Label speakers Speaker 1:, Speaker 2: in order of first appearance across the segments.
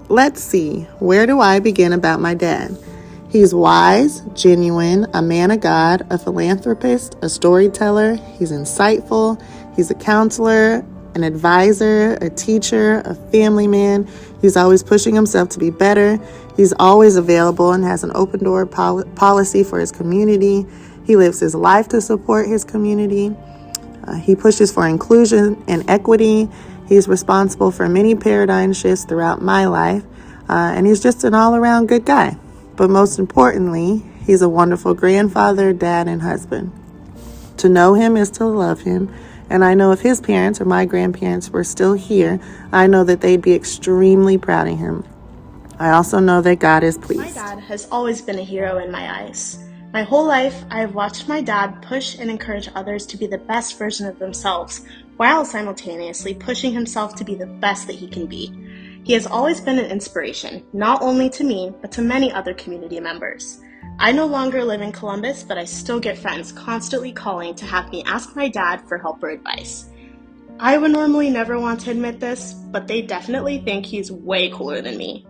Speaker 1: Let's see, where do I begin about my dad? He's wise, genuine, a man of God, a philanthropist, a storyteller. He's insightful. He's a counselor, an advisor, a teacher, a family man. He's always pushing himself to be better. He's always available and has an open door policy for his community. He lives his life to support his community. He pushes for inclusion and equity. He's responsible for many paradigm shifts throughout my life. And he's just an all-around good guy. But most importantly, he's a wonderful grandfather, dad, and husband. To know him is to love him. And I know if his parents or my grandparents were still here, I know that they'd be extremely proud of him. I also know that God is pleased.
Speaker 2: My dad has always been a hero in my eyes. My whole life, I have watched my dad push and encourage others to be the best version of themselves, while simultaneously pushing himself to be the best that he can be. He has always been an inspiration, not only to me, but to many other community members. I no longer live in Columbus, but I still get friends constantly calling to have me ask my dad for help or advice. I would normally never want to admit this, but they definitely think he's way cooler than me.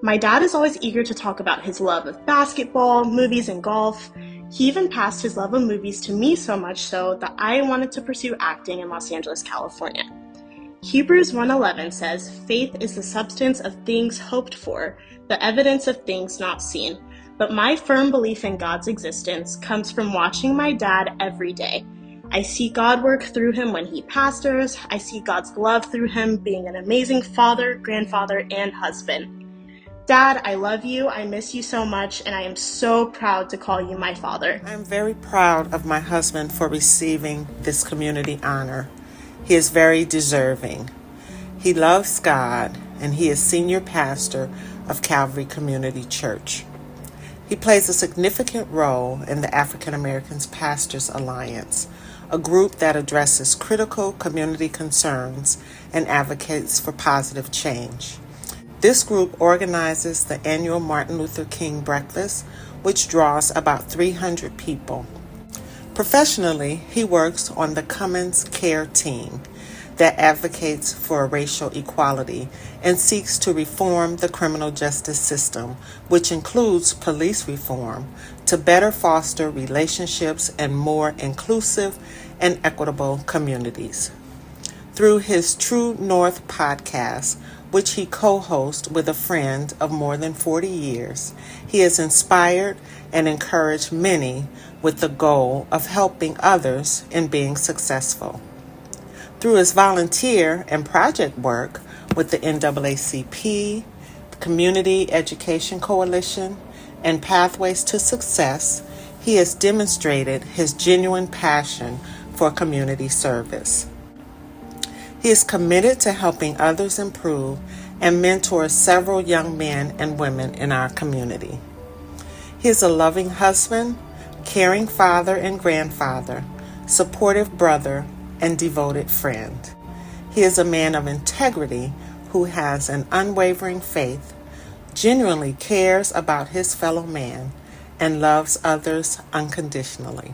Speaker 2: My dad is always eager to talk about his love of basketball, movies, and golf. He even passed his love of movies to me so much so that I wanted to pursue acting in Los Angeles, California. Hebrews 1:11 says, "Faith is the substance of things hoped for, the evidence of things not seen." But my firm belief in God's existence comes from watching my dad every day. I see God work through him when he pastors. I see God's love through him being an amazing father, grandfather, and husband. Dad, I love you, I miss you so much, and I am so proud to call you my father.
Speaker 3: I'm very proud of my husband for receiving this community honor. He is very deserving. He loves God, and he is senior pastor of Calvary Community Church. He plays a significant role in the African Americans Pastors Alliance, a group that addresses critical community concerns and advocates for positive change. This group organizes the annual Martin Luther King Breakfast, which draws about 300 people. Professionally, he works on the Cummins Care Team that advocates for racial equality and seeks to reform the criminal justice system, which includes police reform, to better foster relationships and more inclusive and equitable communities. Through his True North podcast, which he co-hosts with a friend of more than 40 years, he has inspired and encouraged many with the goal of helping others in being successful. Through his volunteer and project work with the NAACP, Community Education Coalition, and Pathways to Success, he has demonstrated his genuine passion for community service. He is committed to helping others improve and mentors several young men and women in our community. He is a loving husband, caring father and grandfather, supportive brother, and devoted friend. He is a man of integrity who has an unwavering faith, genuinely cares about his fellow man, and loves others unconditionally.